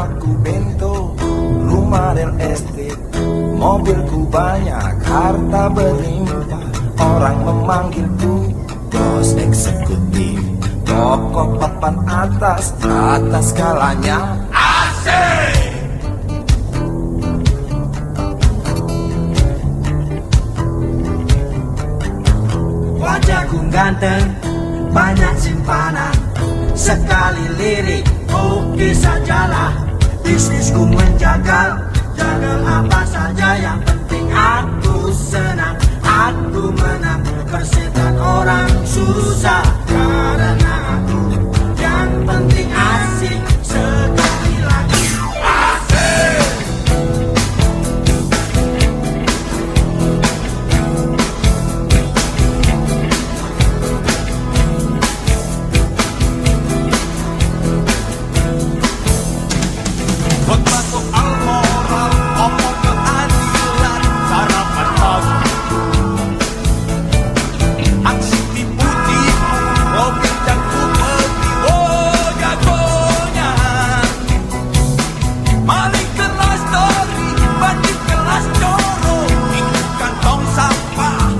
Namaku Bento, rumah real estate, mobilku banyak, harta berlimpah. Orang memanggilku bos eksekutif, tokoh papan atas, atas skalanya. Asik! Wajahku ganteng, banyak simpanan, sekali lirik, oke sajalah. Bisnisku menjagal, jagal apa saja, yang penting aku senang, aku menang. Persetan orang susah, karena aku yang penting asik. Sekali lagi asik. Khotbah soal moral, omong keadilan, sarapan pagi, aksi tipu-tipu, robek dan kupeti, oh jagonya. Maling kelas tori, bandit kelas coro, ikut kantong sampah.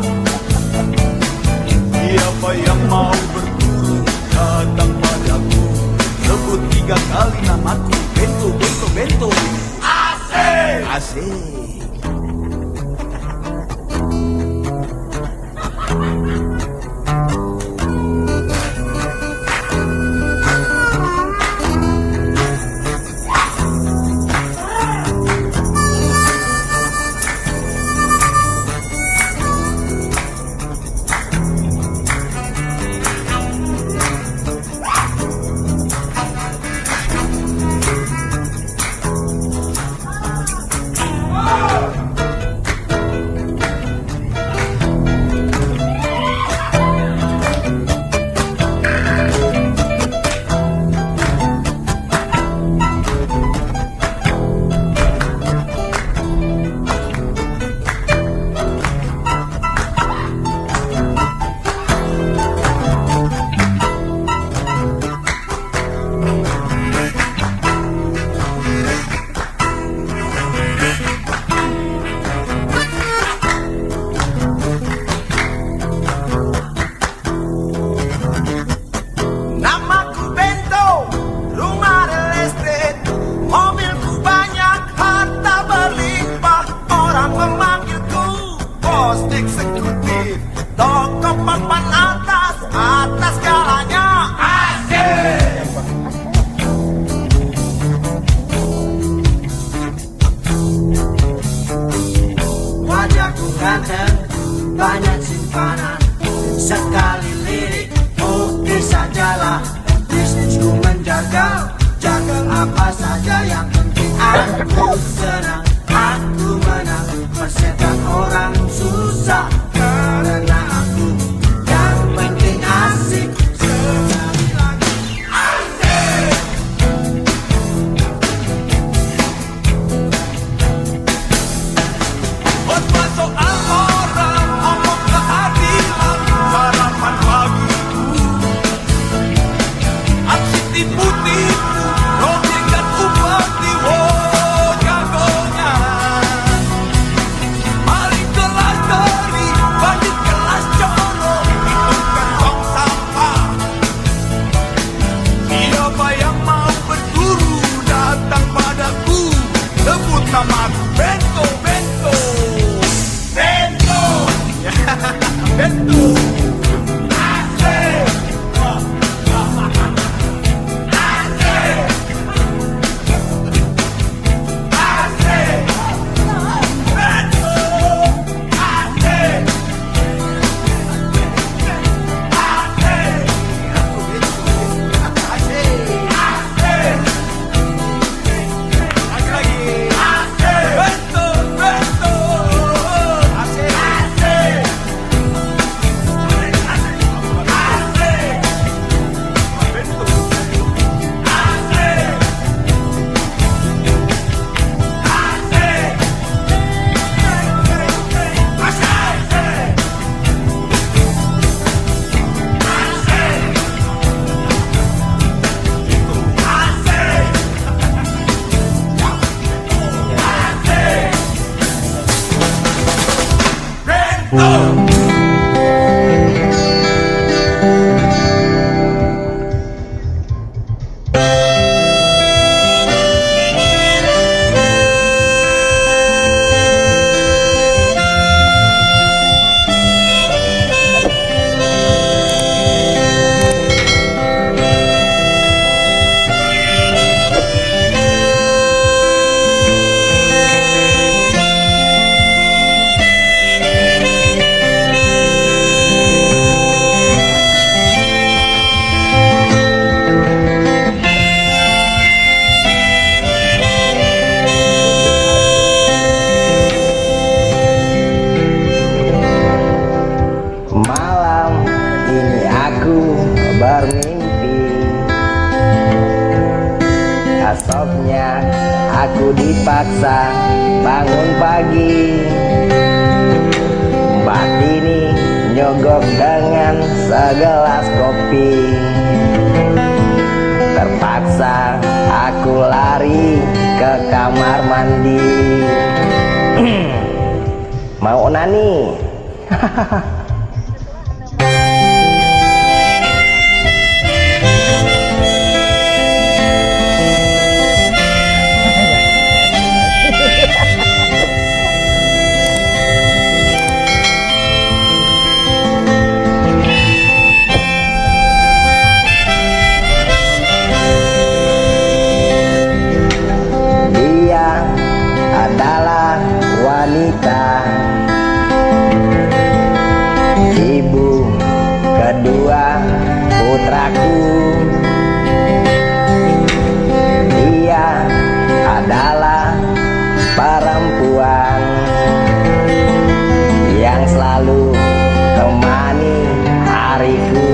Siapa yang mau berburu, datang padaku. Sebut 3 kali namaku, Bento, Bento, Bento. Asik! Asik! Namaku Bento, rumah real estate, mobilku banyak, harta berlimpah. Orang memanggilku bos eksekutif, tokoh papan atas, atas skalanya. Asik! Wajahku ganteng, banyak simpanan, sekali lirik, oke sajalah. Bisnisku menjagal, jagal apa saja, yang penting aku senang, aku menang. Persetan orang susah, karena aku yang penting asik. Sekali lagi asik. Khotbah soal moral, omong keadilan, sarapan pagi, aksi tipu-tipu, robek dan upeti, oh jagonya. Malam ini aku bermimpi, esoknya aku dipaksa bangun pagi. Batini nyogok dengan segelas kopi, terpaksa aku lari ke kamar mandi. Mau onani? Dia adalah wanita, ibu kedua putraku. Dia adalah perempuan yang selalu temani hariku.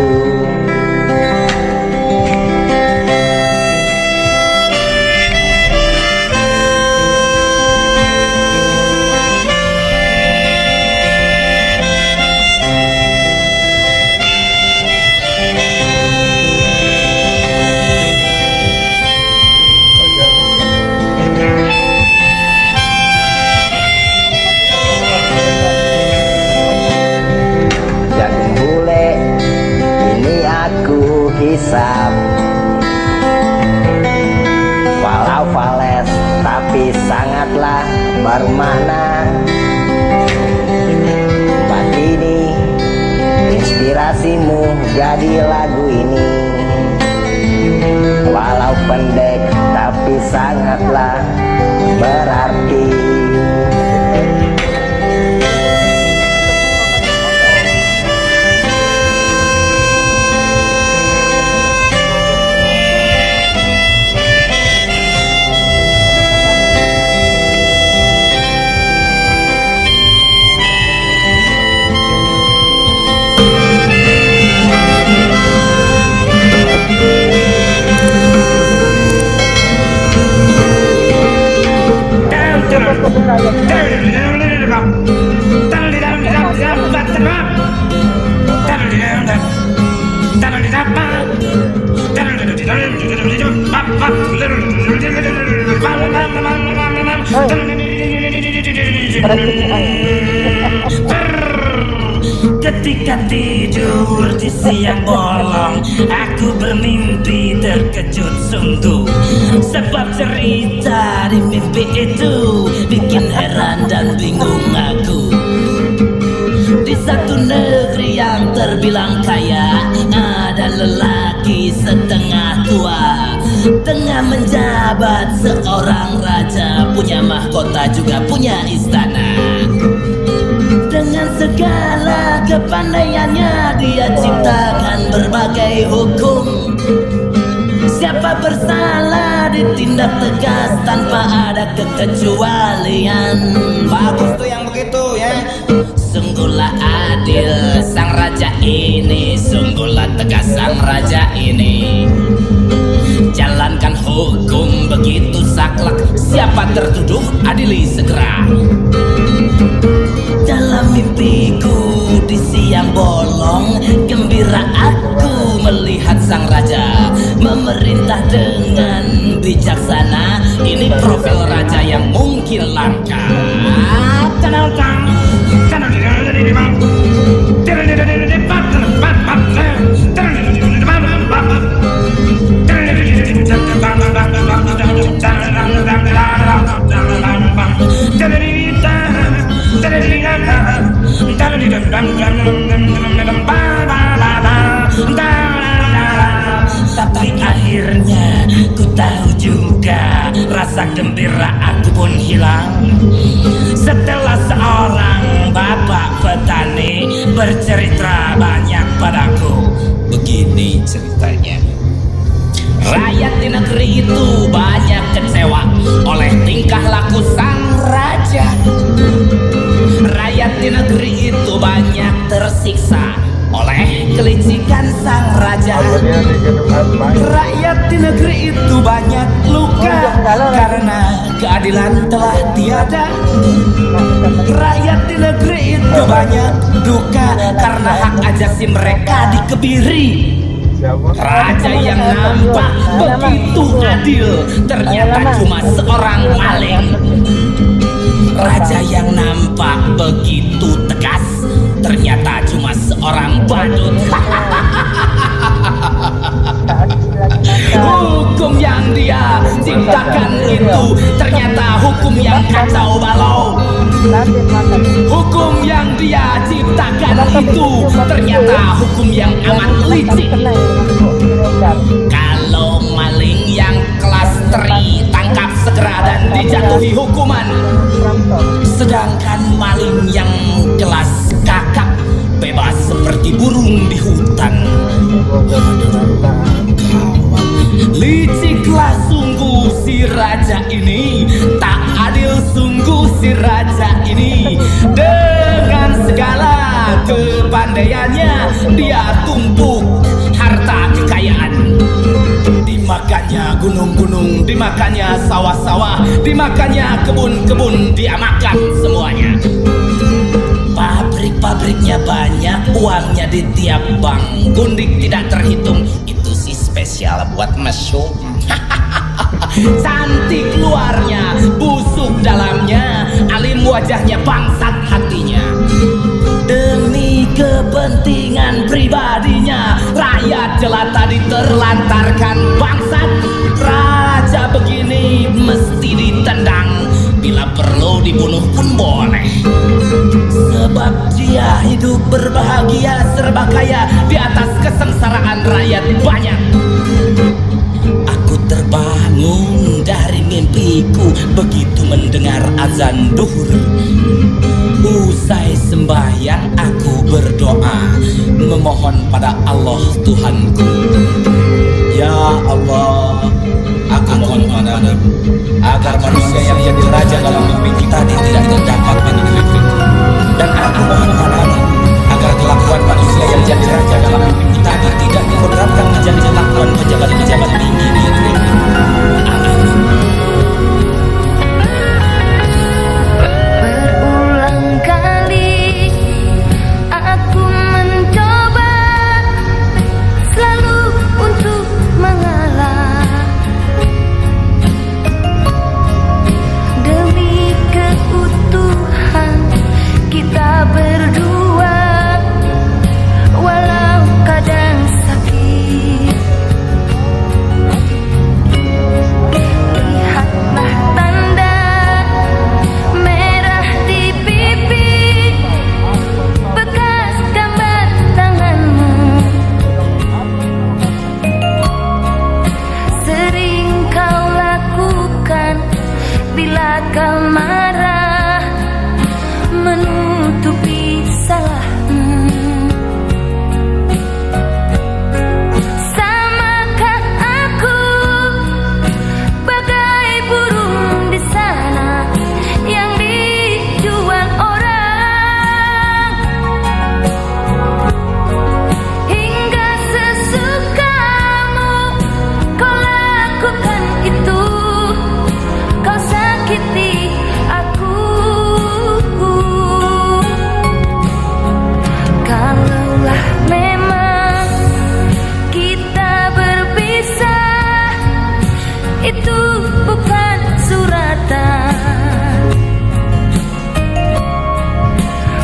Jagung bule ini aku hisap, walau fales tapi sangatlah bermakna. Batini, inspirasimu jadi lagu ini, walau pendek tapi sangatlah berarti. Ketika tidur di siang bolong, aku bermimpi terkejut sungguh. Sebab cerita di mimpi itu bikin heran dan bingung aku. Di satu negeri yang terbilang kaya, ada lelaki setengah tua, tengah menjabat seorang raja, punya mahkota juga punya istana. Dengan segala kepandaiannya dia ciptakan berbagai hukum. Siapa bersalah ditindak tegas tanpa ada kekecualian. Bagus tuh yang begitu ya. Sungguhlah adil sang raja ini, sungguhlah tegas sang raja ini. Jalankan hukum begitu saklek, siapa tertuduh adili segera. Dalam mimpiku di siang bolong, gembira aku melihat sang raja memerintah dengan bijaksana. Ini profil raja yang mungkin langka. Tapi akhirnya ku tahu juga rasa gembira aku pun hilang setelah seorang bapak petani bercerita banyak padaku. Begini ceritanya. Rakyat di negeri itu banyak kecewa oleh tingkah laku sang raja. Rakyat di negeri itu banyak tersiksa oleh kelicikan sang raja. Rakyat di negeri itu banyak luka karena keadilan telah tiada. Rakyat di negeri itu banyak duka karena hak ajasi mereka dikebiri. Raja yang nampak begitu adil ternyata cuma seorang maling. Raja yang nampak begitu tegas ternyata cuma seorang badut. Hukum yang dia ciptakan itu ternyata hukum yang kacau balau. Hukum yang dia ciptakan itu ternyata hukum yang amat licik. Kalau maling yang kelas 3 tangkap segera dan dijatuhi hukuman, sedangkan maling yang kelas kakap bebas seperti burung di hutan. Liciklah sungguh si raja ini, tak adil sungguh si raja ini. Dengan segala kepandaiannya dia tumpuk harta kekayaan. Dimakannya gunung-gunung, dimakannya sawah-sawah, dimakannya kebun-kebun, dia makan semuanya. Pabrik-pabriknya banyak, uangnya di tiap bank, gundik tidak terhitung. Itu sih spesial buat mesum. Cantik luarnya, busuk dalamnya, alim wajahnya, bangsat hatinya. Demi kepentingan pribadinya, rakyat jelata diterlantarkan. Bangsat, raja begini mesti ditendang, bila perlu dibunuh pun boleh. Sebab dia hidup berbahagia serba kaya di atas kesengsaraan rakyat banyak. Aku terbangun dari mimpiku begitu mendengar azan duhur. Usai sembahyang aku berdoa memohon pada Allah Tuhanku. Ya Allah, aku mohon padamu agar manusia yang jadi raja dalam mimpi kita tidak dapat menyelisih. Dan aku mohon padamu agar kelakuan manusia yang jadi raja dalam mimpi kita tidak diperberatkan menjadi kelakuan pejabat-pejabat tinggi di negeri. Amin. Berulang kali aku mencoba selalu untuk mengalah demi keutuhan kita berdua, walau kadang sakit. Lihatlah tanda merah di pipi, bekas gambar tanganmu. Sering kau lakukan bila kau marah, menutupi salahmu. Samakah aku bagai burung di sana yang dijual orang, hingga sesukamu kau lakukan itu, kau sakiti aku. Kalaulah memang kita berpisah, itu bukan suratan.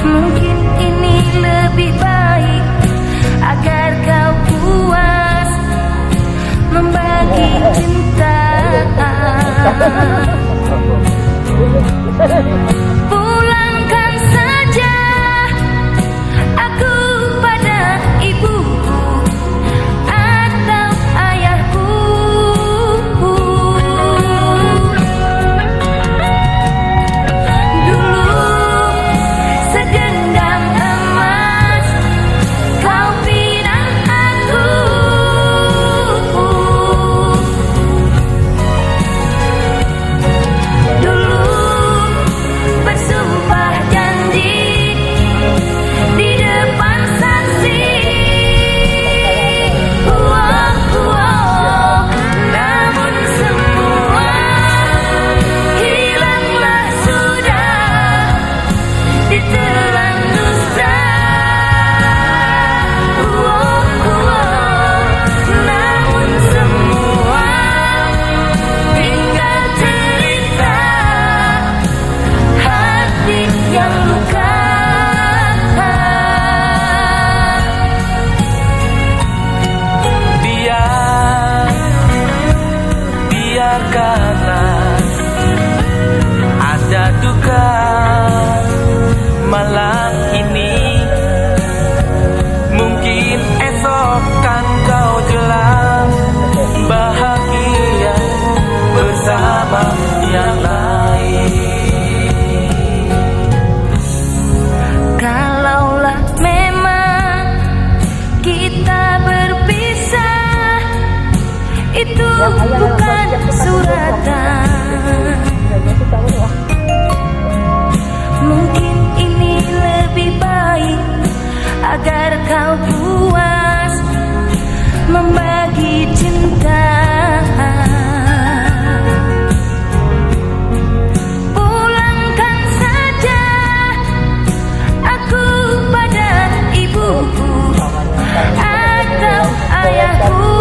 Mungkin ini lebih baik agar kau puas membagi cinta. Pulangkan saja itu bukan suratan. Mungkin ini lebih baik agar kau puas membagi cinta. Pulangkan saja aku pada ibuku atau ayahku.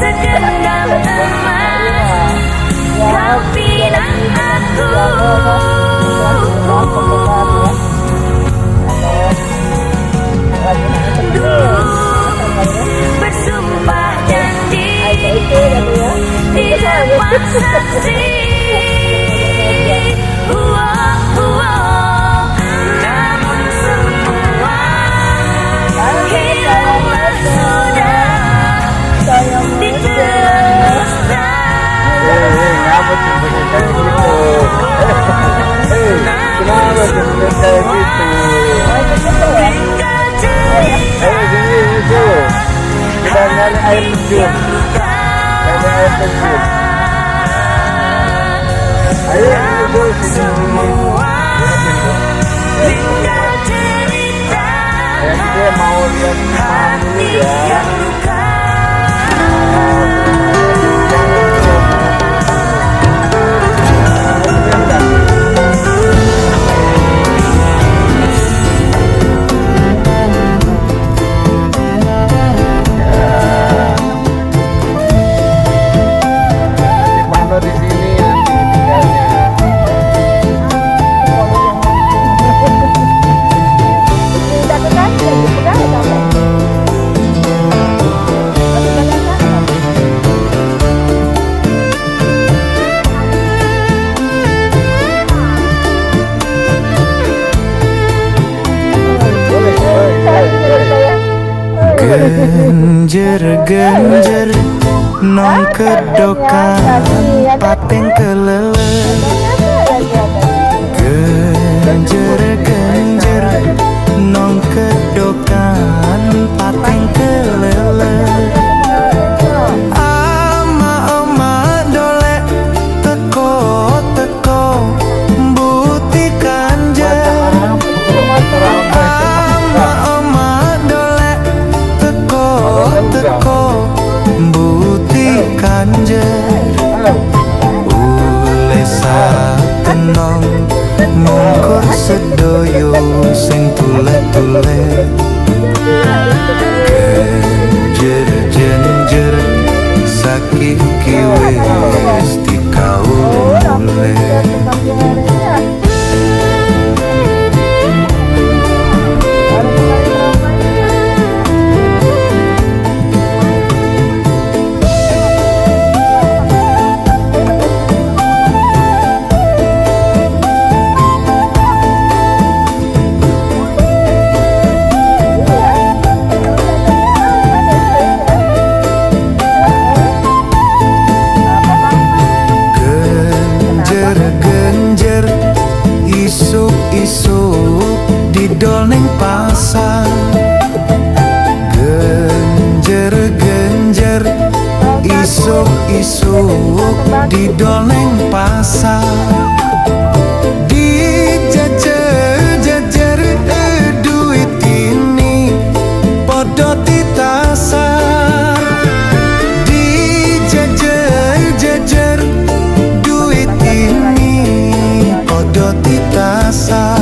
Segenggam emas kau pinang aku. Bersumpah janji tidak saksi. Namun semua hilanglah sudah diteruskan. Kenapa sebenarnya kayak gitu? Kita nyari air terjun. Nyari air terjun. Ayo terjun sini. Dia mau lihat dulu ya. Di sini nanti tinggalnya. Genjer-genjer nong kedokan pateng kelele. Genjer-genjer nong kedokan pateng kelele. Ama-ama dolek teko-teko buti kanjer. Ama-ama dolek teko-teko buti kanjer. Ule satenong mongkor sedoyo sing tule-tule. Genjer-genjer sakiki wis dikaule. Genjer isuk-isuk didol ning pasar. Genjer-genjer isuk-isuk didol ning pasar. Dijejer-jejer duit ini podo ditasar. Dijejer-jejer duit ini podo ditasar.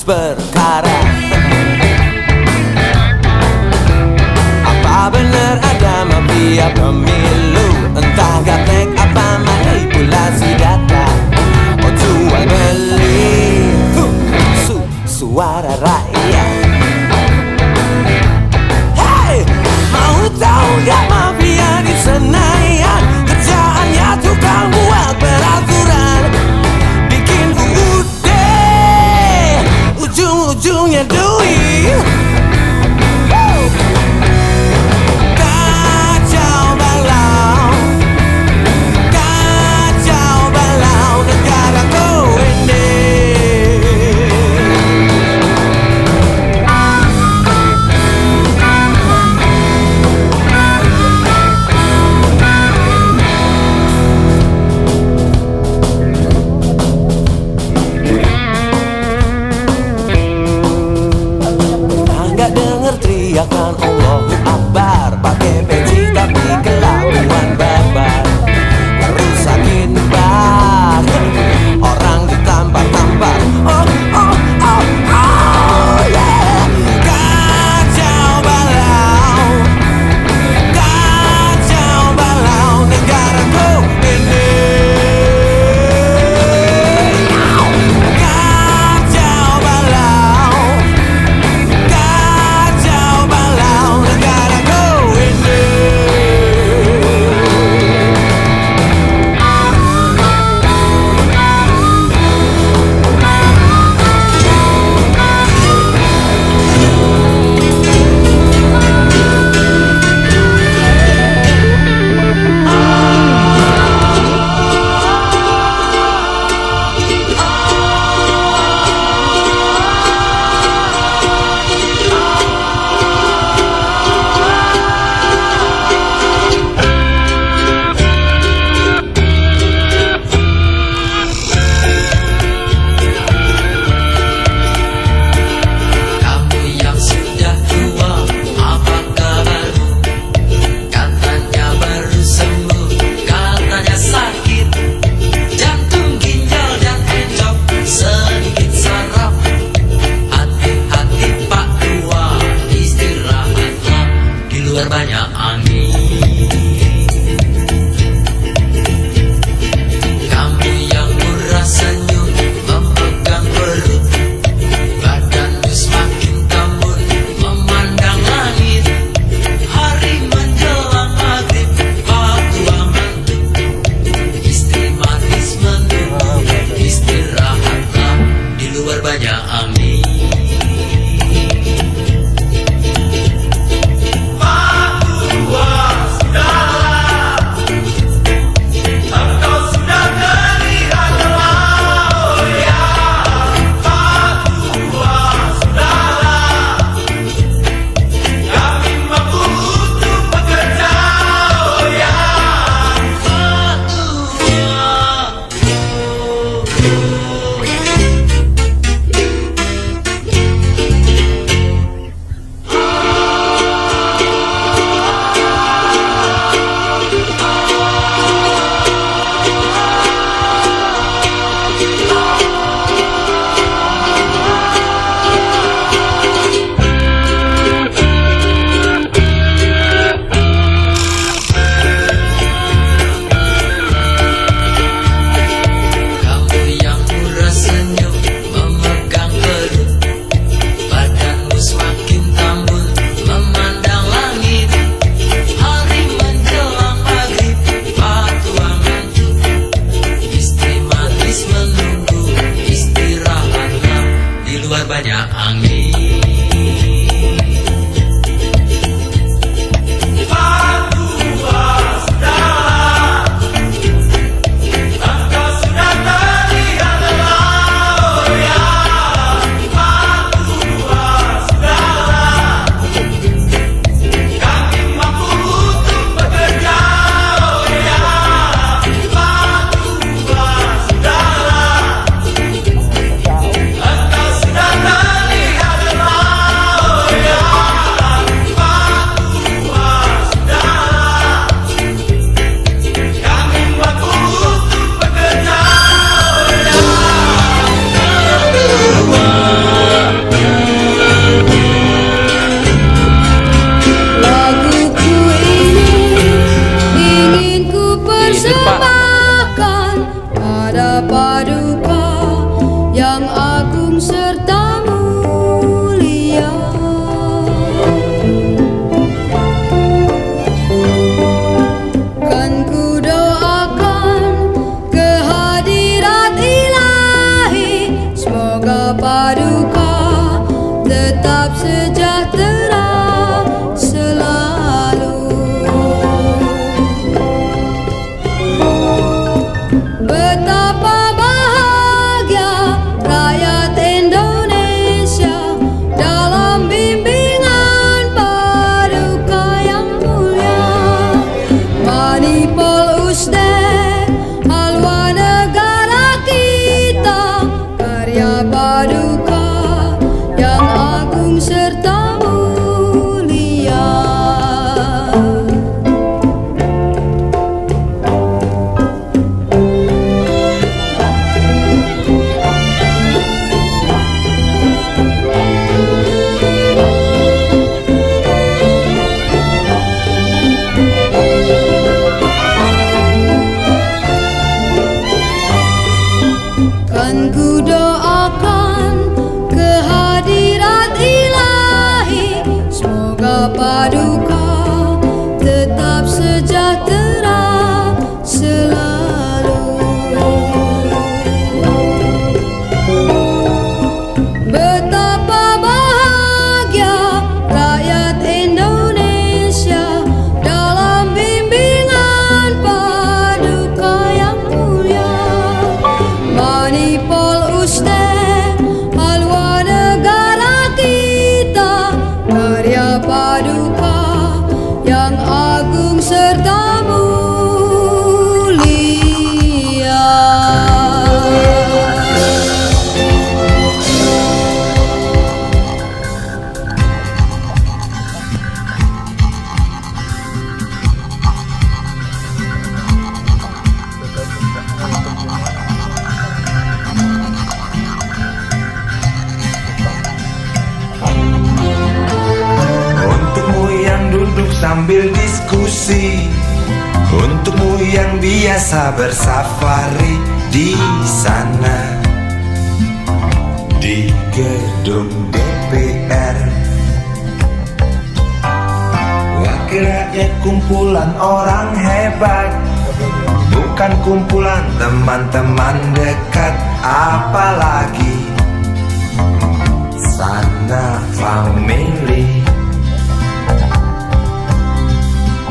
perkara. Apa benar ada mafia pemilu? Entah gaptek apa manipulasi data. Oh jual beli suara rakyat. Hey, mau tahu gak mafia di Senayan? Kerjaannya tukang buat peraturan, bikin UUD, ujung-ujungnya duit. Kacau balau negaraku ini. Nggak denger teriakan Allahu Akbar, pakai peci tapi kelakuan barbar, ngerusakin bar, orang ditampar-tampar. Oh oh oh oh yeah. Kacau balau negaraku ini. Kacau balau negaraku ini. Kamu yang sudah tua, apa kabarmu? Katanya baru sembuh, katanya sakit jantung, ginjal, dan encok, sedikit saraf. Hati-hati Pak Tua, istirahatlah, di luar banyak angin. Kamu yang murah senyum, memegang perut, badanmu semakin tambun, memandang langit. Hari menjelang maghrib, Pak Tua ngantuk, istri manis menunggu, istirahatlah, di luar banyak angin. Kamu yang murah senyum, memegang perut, badanmu semakin tambun, memandang langit. Hari menjelang maghrib, Pak Tua ngantuk, istri manis menunggu, istirahatlah, di luar banyak angin. Engkau sudah terlihat Paduka tetap sejahtera selalu. Betapa bahagia rakyat Indonesia dalam bimbingan Paduka yang mulia. Manipul Usde haluan negara kita, karya Paduka yang agung serta mulia. Kan ku doakan kehadirat ilahi, semoga Paduka tetap sejahtera selalu. Betapa bahagia rakyat Indonesia dalam bimbingan Paduka yang mulia. Manipul Usde haluan negara kita, karya Paduka yang agung serta mulia. Untukmu yang duduk sambil diskusi, untukmu yang biasa bersafari di sana, di gedung DPR. Wakil rakyat kumpulan orang hebat, bukan kumpulan teman-teman dekat, apalagi sana family.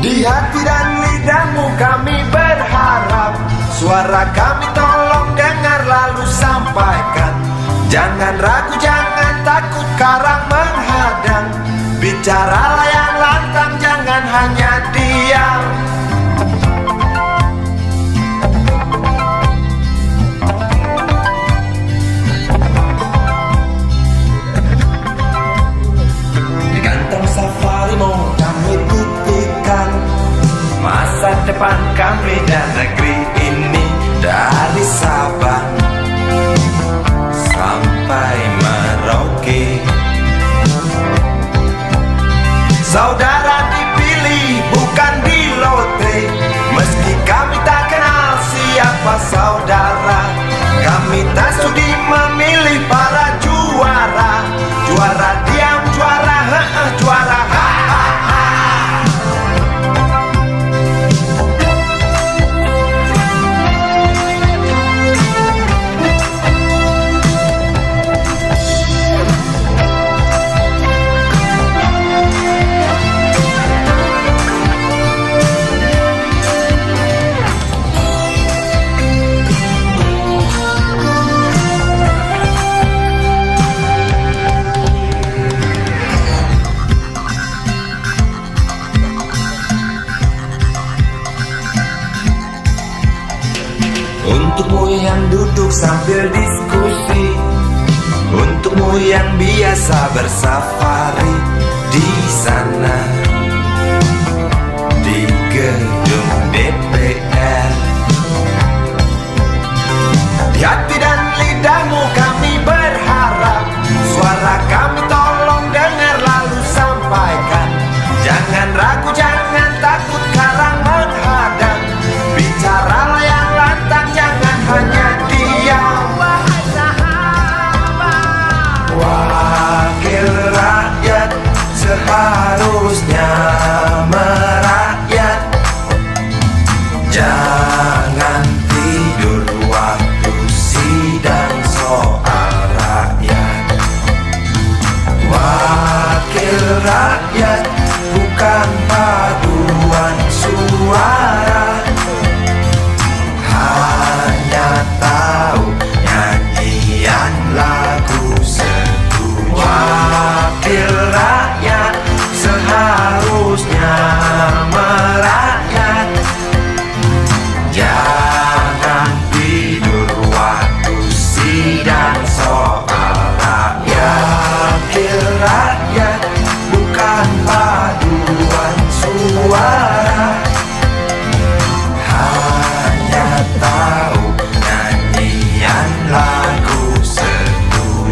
Di hati dan lidahmu kami berharap, suara kami tolong dengar lalu sampaikan. Jangan ragu, jangan takut karang menghadang, bicaralah yang lantang, jangan hanya diam. Di kantong safarimu kami titipkan masa depan kami dan negeri ini, dari Sabang sampai Merauke. Saudara dipilih bukan di lotre, meski kami tak kenal siapa saudara. Kami tak sudi memilih para juara, juara diam, juara juara Untukmu yang duduk sambil diskusi, untukmu yang biasa bersafari di sana, di gedung DPR. Di hati dan lidahmu kami berharap, suara kami tolong dengar lalu sampaikan. Jangan ragu, jangan takut karang menghadang, bicaralah yang lantang, jangan hanya diam. Wakil rakyat seharusnya merakyat,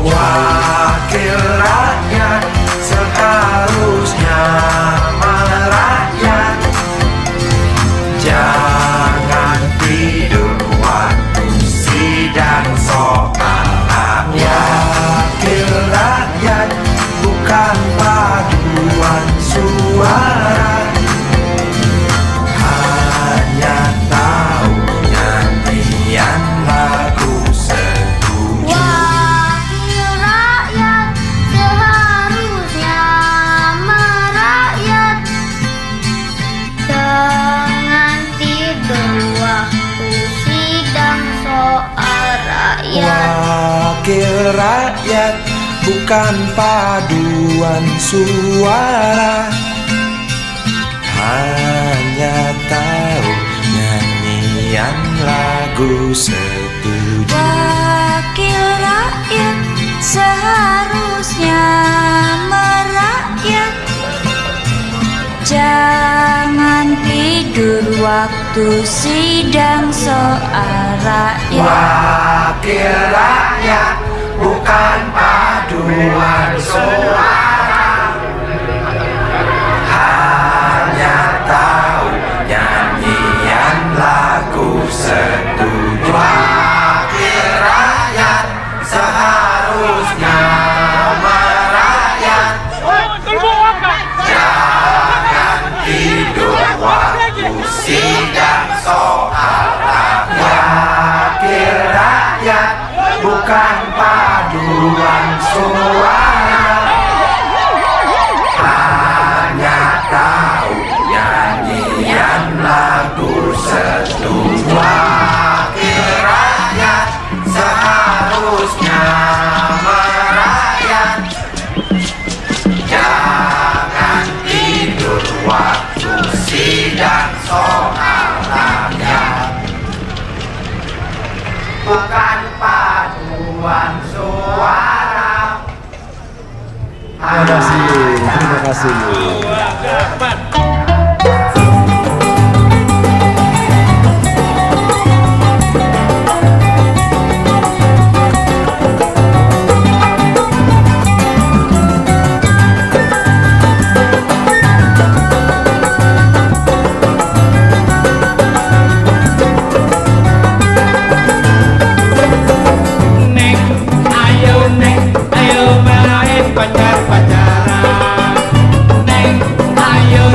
Wakil rakyat seharusnya merakyat. Jangan tidur waktu sidang soal rakyat. Wakil rakyat bukan paduan suara, hanya tahu nyanyian lagu setuju. Wakil rakyat seharusnya merakyat. Jangan tidur waktu sidang soal rakyat. Wakil rakyat bukan paduan suara, hanya tahu nyanyian lagu setuju. Wakil rakyat seharusnya merakyat. Jangan tidur waktu sidang soal rakyat. Wakil rakyat bukan paduan suara, hanya tahu nyanyian lagu setuju. Wakil rakyat seharusnya merakyat. Jangan tidur waktu sidang soal rakyat. Wakil rakyat bukan paduan suara, hanya tahu nyanyian lagu setuju. Wakil rakyat seharusnya merakyat. Jangan tidur waktu sidang soal rakyat. Bukan paduan suara. Terima kasih, terima kasih. Ayo main pacar-pacaran. Neng, ayo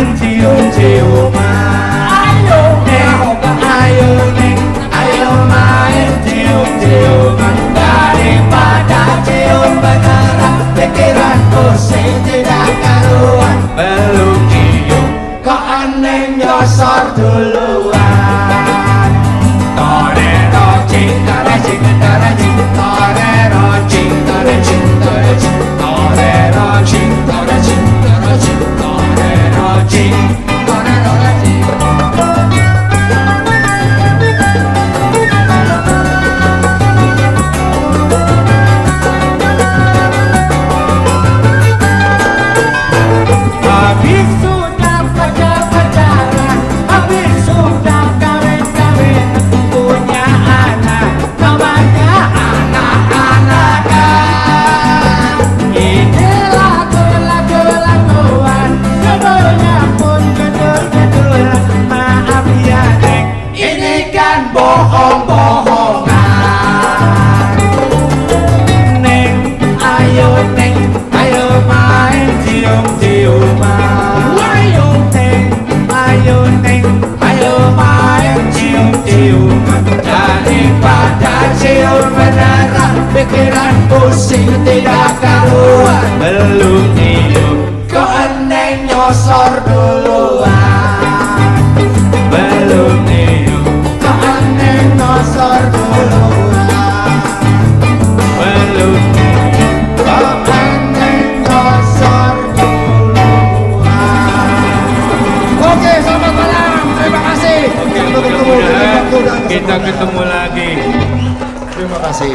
main cium-ciuman. Ayo neng, ayo main cium-ciuman. Daripada cium beneran, pikiran pusing tidak karuan. Belum cium, kok aneh nyosor duluan. Torero cing, tore cing, tore cing, torero cing, tore cing, tore cing, torero cing, tore cing, tore cing, torero cing, torero cing. Habis sudah pacaran, habis sudah kawin-kawin, punya anak, namanya anak-anakan. Ini lagu-laguan, judulnya pun judul-judulan. Maaf ya neng, ini kan bohong-bohongan. Neng, ayo main cium-ciuman. Ayo neng, ayo main cium-ciuman. Daripada cium beneran, pikiran pusing tidak karuan. Belum cium, kok neng nyosor duluan. Belum cium, kok neng nyosor duluan. Belum cium, kok neng nyosor duluan. Oke, selamat malam. Terima kasih. Kita ketemu lagi. Terima kasih.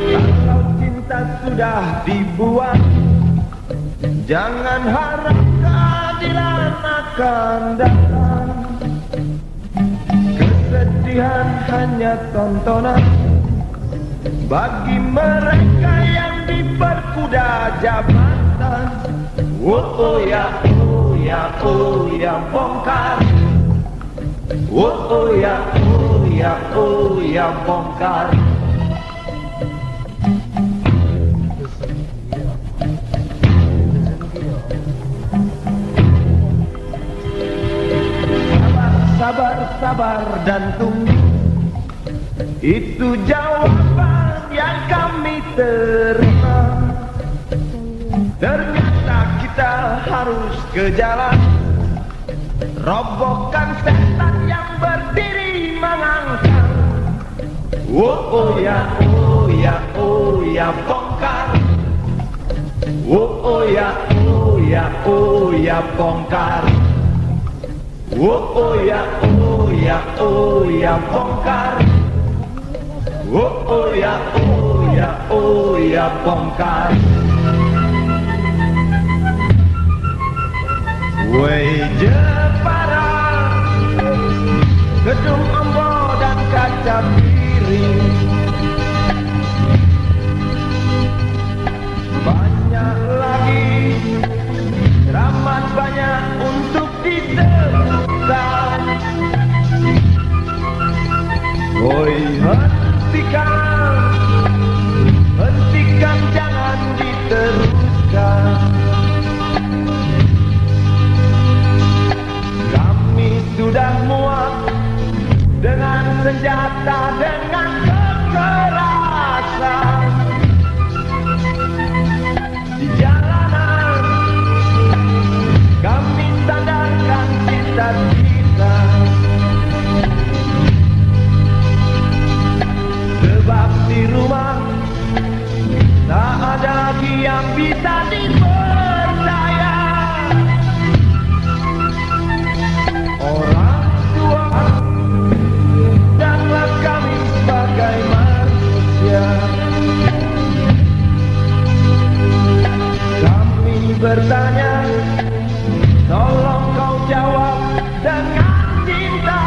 Kalau cinta sudah dibuat, jangan harap keadilan akan datang. Kesedihan hanya tontonan bagi mereka yang diperkuda jabatan. Oh ya, oh ya, oh ya, bongkar. Oh ya, oh ya, oh ya, bongkar. Sabar, sabar dan tunggu, itu jawaban yang kami terima. Ternyata kita harus ke jalan, robohkan setan yang berdiri mengangkang. Oh ya, oh ya, oh ya, bongkar. Oh ya, oh ya, oh ya, bongkar. Oh ya, oh ya, oh ya, bongkar. Oh ya, oh ya, oh ya, bongkar. Wei Jepara, gedung Ambo dan kaca piring, banyak lagi ramat banyak untuk ditemukan. Woi hentikan jangan diteruskan. Kami sudah muak dengan senjata, dengan bertanya, tolong kau jawab dengan cinta.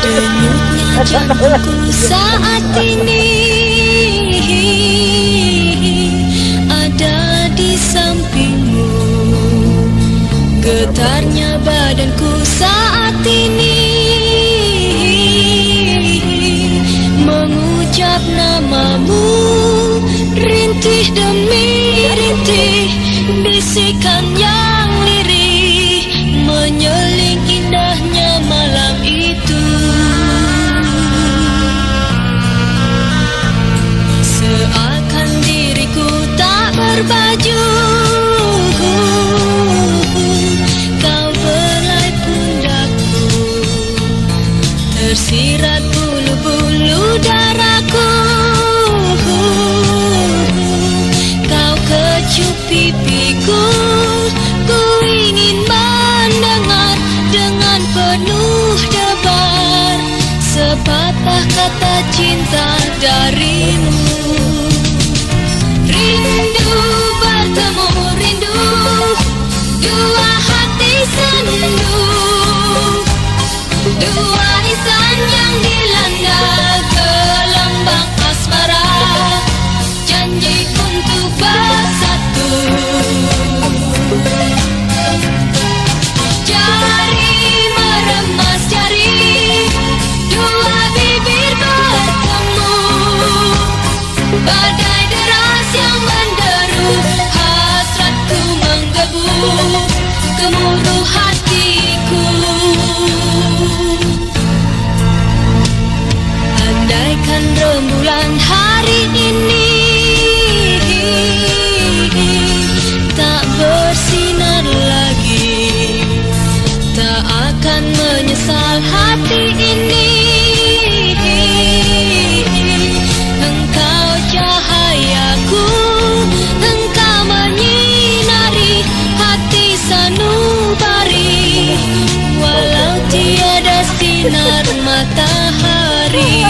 Denyutnya jantungku saat ini ada di sampingmu. Getarnya badanku saat ini mengucap namamu. Rintih demi rintih, bisikan yang lirih menyeling indahnya malam itu. Seakan diriku tak berbaju, kau belai pundakku, tersirat bulu-bulu darahku. Kau kecup pipiku, ku ingin mendengar dengan penuh debar sepatah kata cinta darimu. Rindu bertemu rindu, dua hati sendu, dua insan yang dilanda gelombang asmara, janji untuk bersatu. Jari meremas jari, dua bibir bertemu, badai deras yang menderu, hasratku menggebu gemuruh hatiku. Andaikan rembulan hari ini tak bersinar lagi, tak akan menyesal hati ini. Engkau cahayaku, engkau menyinari hati sanubari, walau tiada sinar matahari.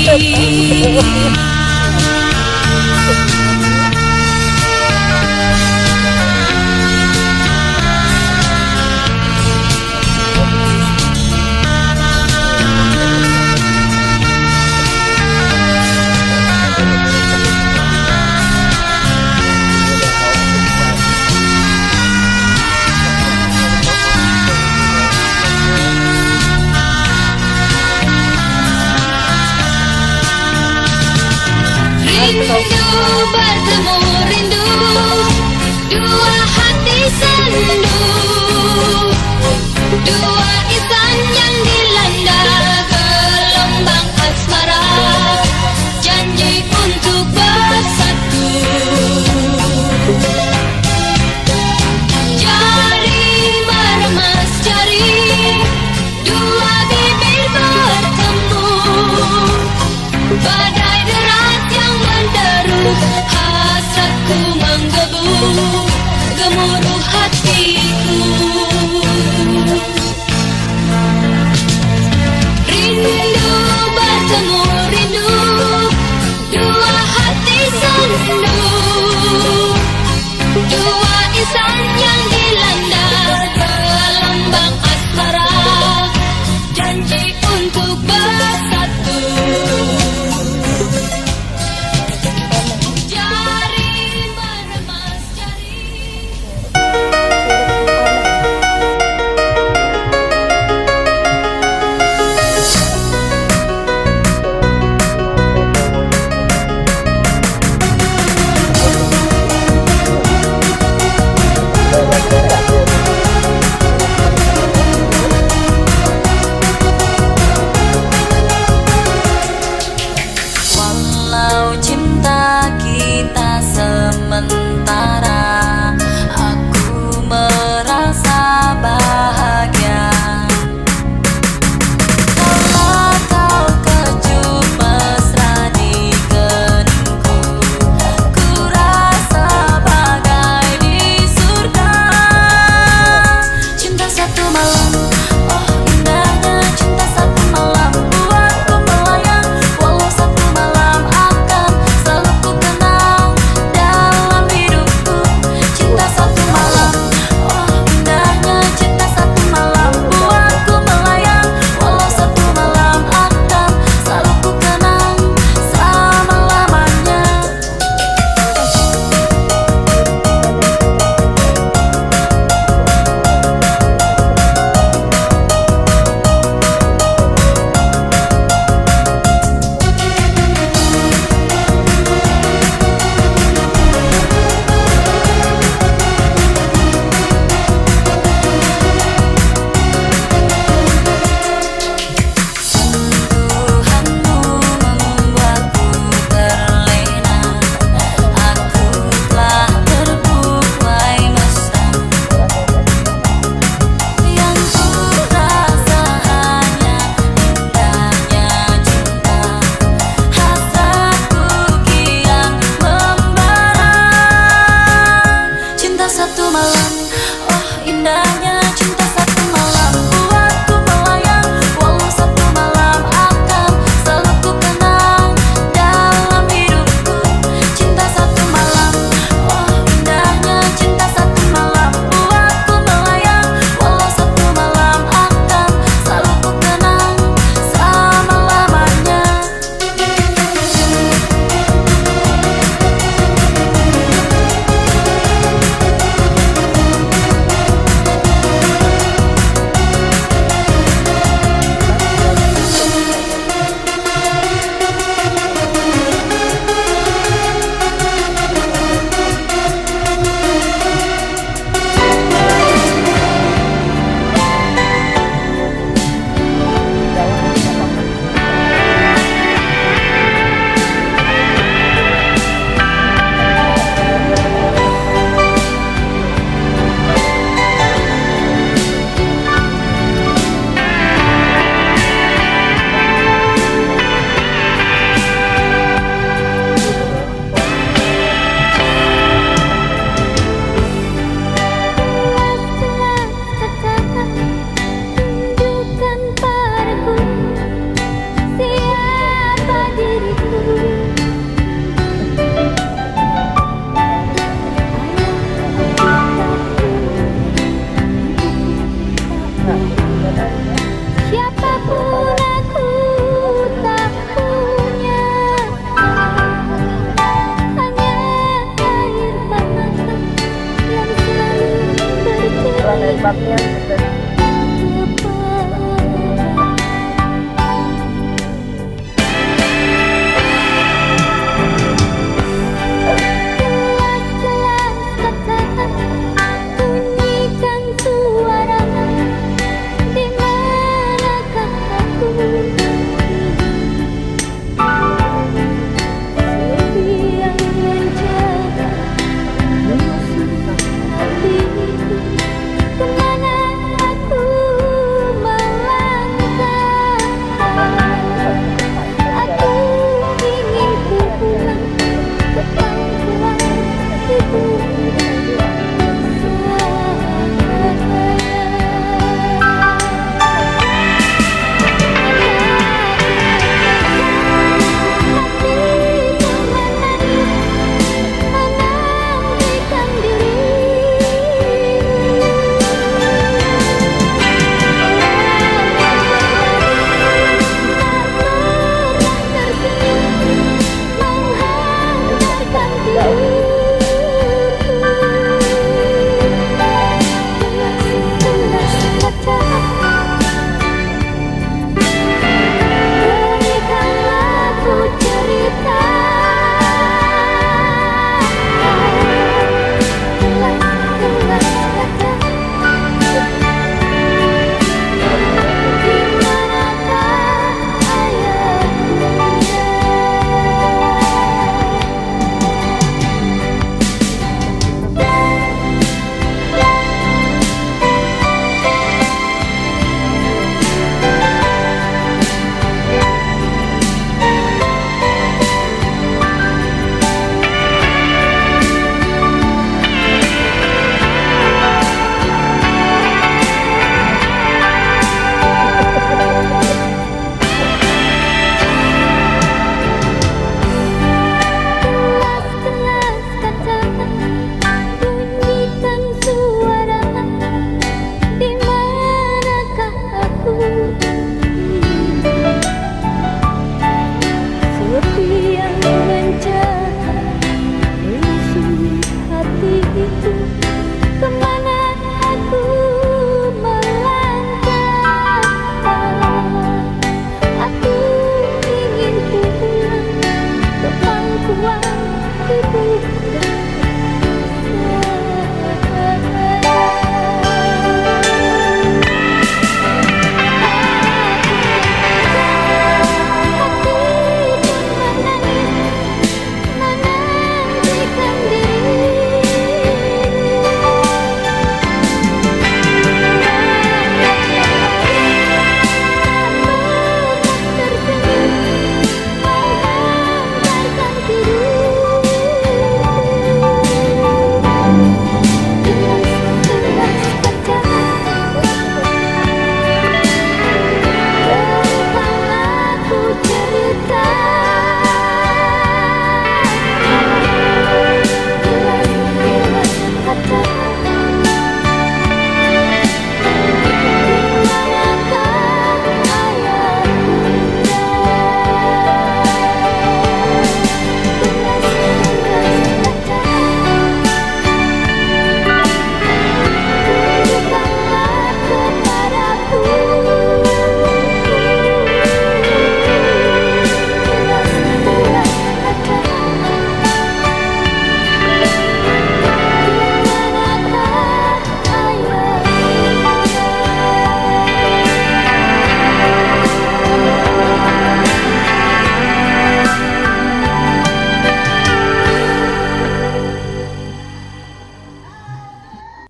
malam. Oh indahnya cinta satu malam, buatku melayang. Walau satu malam akan selalu ku kenang dalam hidupku. Cinta satu malam, oh indahnya cinta satu malam, buatku melayang. Walau satu malam akan selalu ku kenang selama-lamanya. Tunjukkan padaku siapa diriku. Siapapun aku tak punya, hanya air mata yang selalu bercerita.